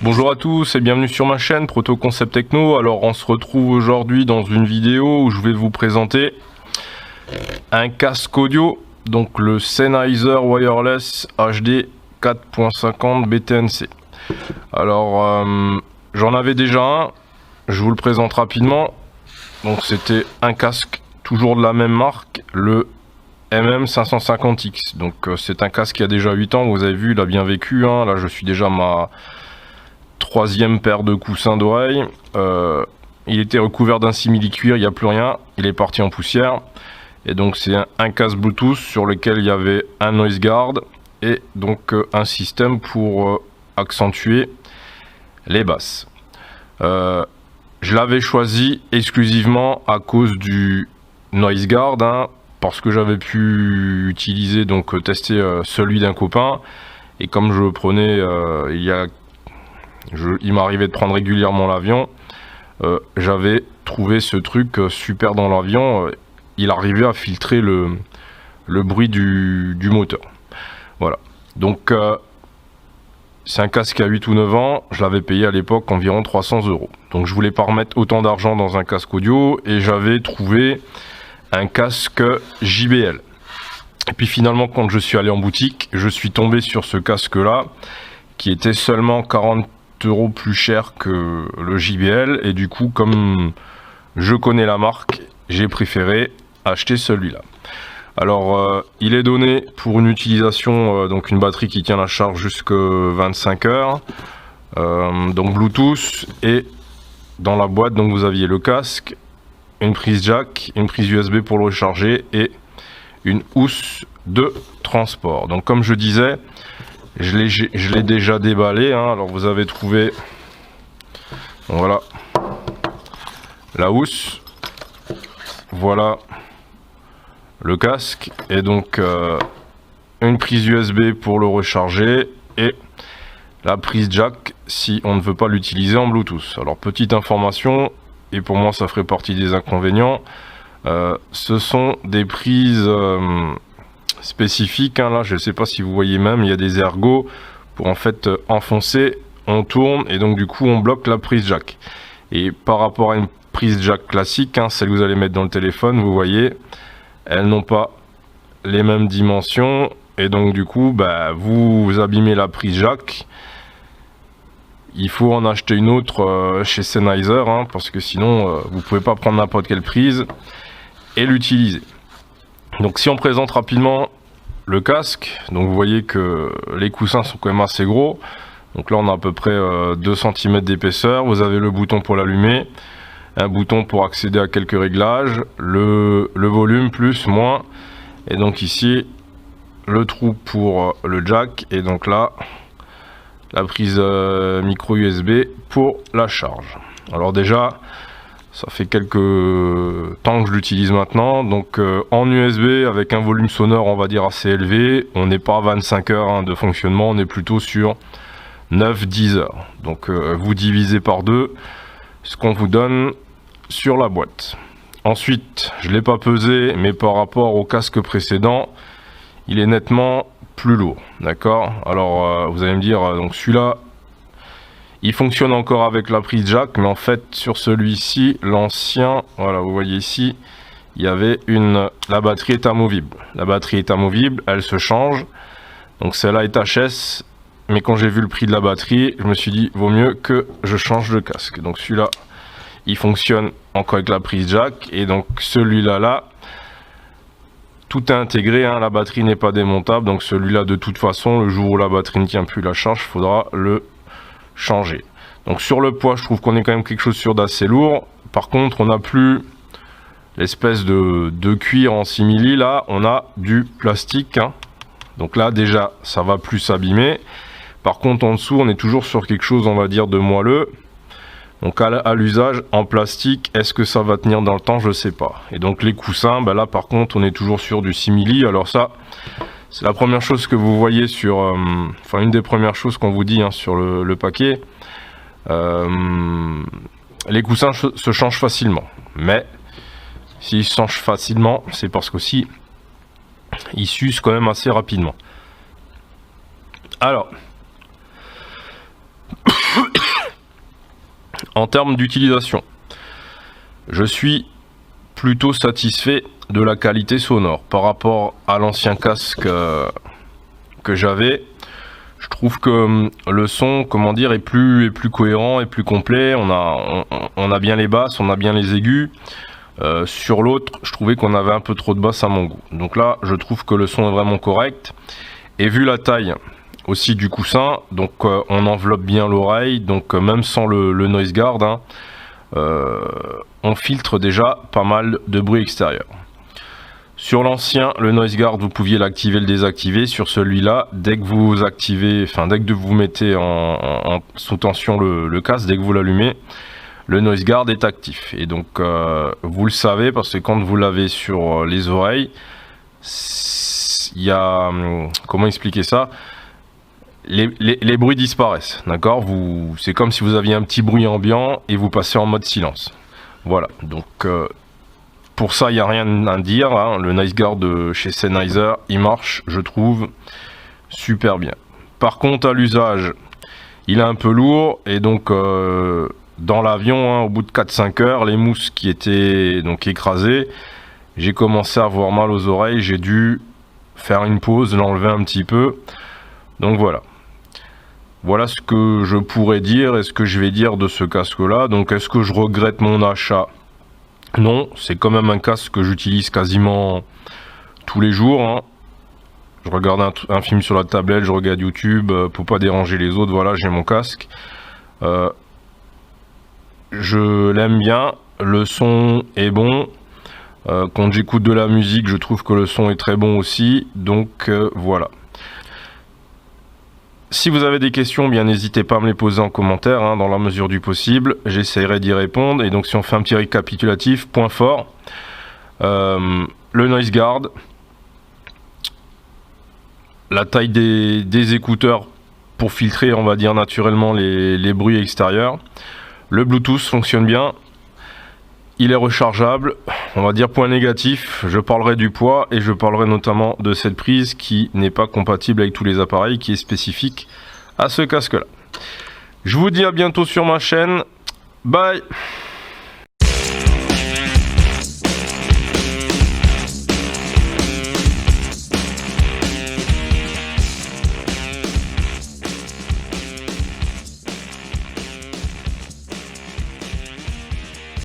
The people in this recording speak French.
Bonjour à tous et bienvenue sur ma chaîne Proto Concept Techno. Alors on se retrouve aujourd'hui dans une vidéo où je vais vous présenter un casque audio, donc le Sennheiser Wireless HD 4.50 BTNC. Alors j'en avais déjà un, je vous le présente rapidement. Donc c'était un casque toujours de la même marque, le MM550X. Donc c'est un casque qui a déjà 8 ans, vous avez vu, il a bien vécu, hein. Là je suis déjà ma troisième paire de coussins d'oreilles. Il était recouvert d'un simili-cuir, il n'y a plus rien, il est parti en poussière. Et donc c'est un casque Bluetooth sur lequel il y avait un noise guard et donc un système pour accentuer les basses. Je l'avais choisi exclusivement à cause du noise guard, hein, parce que j'avais pu utiliser, donc tester celui d'un copain. Et comme je le prenais, il m'arrivait de prendre régulièrement l'avion, j'avais trouvé ce truc super dans l'avion. Il arrivait à filtrer le bruit du moteur. Voilà. Donc c'est un casque à 8 ou 9 ans, je l'avais payé à l'époque environ 300 €. Donc je voulais pas remettre autant d'argent dans un casque audio et j'avais trouvé un casque JBL. Et puis finalement quand je suis allé en boutique, je suis tombé sur ce casque là qui était seulement 40 € plus cher que le JBL, et du coup comme je connais la marque, j'ai préféré acheter celui-là. Alors il est donné pour une utilisation, donc une batterie qui tient la charge jusqu'à 25 heures, donc Bluetooth, et dans la boîte donc vous aviez le casque, une prise jack, une prise USB pour le recharger et une housse de transport. Donc comme je disais, je l'ai déjà déballé, hein. Alors vous avez trouvé, voilà, la housse, voilà le casque, et donc une prise USB pour le recharger et la prise jack si on ne veut pas l'utiliser en Bluetooth. Alors petite information, et pour moi ça ferait partie des inconvénients, ce sont des prises spécifiques, hein. Là je ne sais pas si vous voyez, même il y a des ergots pour en fait enfoncer, on tourne et donc du coup on bloque la prise jack. Et par rapport à une prise jack classique, hein, celle que vous allez mettre dans le téléphone, vous voyez, elles n'ont pas les mêmes dimensions et donc du coup vous abîmez la prise jack. Il faut en acheter une autre chez Sennheiser, hein, parce que sinon vous pouvez pas prendre n'importe quelle prise et l'utiliser. Donc si on présente rapidement le casque, donc vous voyez que les coussins sont quand même assez gros. Donc là on a à peu près 2 cm d'épaisseur. Vous avez le bouton pour l'allumer, un bouton pour accéder à quelques réglages, le volume plus, moins, et donc ici le trou pour le jack, et donc là la prise micro USB pour la charge. Alors déjà ça fait quelques temps que je l'utilise maintenant, donc en USB avec un volume sonore on va dire assez élevé, on n'est pas à 25 heures hein, de fonctionnement, on est plutôt sur 9-10 heures. Donc vous divisez par 2 ce qu'on vous donne sur la boîte. Ensuite je ne l'ai pas pesé, mais par rapport au casque précédent il est nettement plus lourd, d'accord. Alors vous allez me dire, donc celui-là il fonctionne encore avec la prise jack, mais en fait sur celui-ci, l'ancien, voilà, vous voyez ici, il y avait la batterie est amovible. La batterie est amovible, elle se change, donc celle-là est HS, mais quand j'ai vu le prix de la batterie, je me suis dit vaut mieux que je change de casque. Donc celui-là il fonctionne encore avec la prise jack, et donc celui-là tout est intégré, hein, la batterie n'est pas démontable. Donc celui-là de toute façon, le jour où la batterie ne tient plus la charge, il faudra le changer. Donc sur le poids, je trouve qu'on est quand même quelque chose sur d'assez lourd. Par contre, on n'a plus l'espèce de cuir en simili, là on a du plastique, hein. Donc là déjà ça va plus s'abîmer. Par contre en dessous on est toujours sur quelque chose, on va dire, de moelleux. Donc à l'usage en plastique, est-ce que ça va tenir dans le temps? Je sais pas. Et donc les coussins, là par contre on est toujours sur du simili. Alors ça c'est la première chose que vous voyez sur enfin une des premières choses qu'on vous dit, hein, sur le paquet. Les coussins se changent facilement, mais s'ils se changent facilement, c'est parce qu'aussi ils s'usent quand même assez rapidement. Alors En termes d'utilisation, je suis plutôt satisfait de la qualité sonore par rapport à l'ancien casque que j'avais. Je trouve que le son, comment dire, est plus cohérent et plus complet. On a bien les basses, on a bien les aigus. Sur l'autre, je trouvais qu'on avait un peu trop de basses à mon goût. Donc là, je trouve que le son est vraiment correct. Et vu la taille aussi du coussin, donc on enveloppe bien l'oreille. Donc même sans le noise guard, hein, on filtre déjà pas mal de bruit extérieur. Sur l'ancien, le noise guard, vous pouviez l'activer, le désactiver. Sur celui-là, dès que vous activez, dès que vous mettez sous tension le casque, dès que vous l'allumez, le noise guard est actif. Et donc, vous le savez, parce que quand vous l'avez sur les oreilles, il y a, comment expliquer ça, les bruits disparaissent, d'accord. C'est comme si vous aviez un petit bruit ambiant et vous passez en mode silence. Voilà, donc... pour ça, il n'y a rien à dire, hein. Le noise guard de chez Sennheiser, il marche, je trouve, super bien. Par contre, à l'usage, il est un peu lourd, et donc dans l'avion, hein, au bout de 4-5 heures, les mousses qui étaient donc écrasées, j'ai commencé à avoir mal aux oreilles, j'ai dû faire une pause, l'enlever un petit peu. Donc voilà. Voilà ce que je pourrais dire et ce que je vais dire de ce casque-là. Donc est-ce que je regrette mon achat ? Non, c'est quand même un casque que j'utilise quasiment tous les jours, hein. Je regarde un film sur la tablette, je regarde YouTube, pour pas déranger les autres, voilà, j'ai mon casque. Je l'aime bien, le son est bon. Quand j'écoute de la musique, je trouve que le son est très bon aussi, donc voilà. Si vous avez des questions, bien n'hésitez pas à me les poser en commentaire, hein, dans la mesure du possible. J'essaierai d'y répondre. Et donc si on fait un petit récapitulatif, point fort, le noise guard, la taille des écouteurs pour filtrer, on va dire, naturellement les bruits extérieurs. Le Bluetooth fonctionne bien. Il est rechargeable. On va dire point négatif, je parlerai du poids et je parlerai notamment de cette prise qui n'est pas compatible avec tous les appareils, qui est spécifique à ce casque là. Je vous dis à bientôt sur ma chaîne. Bye.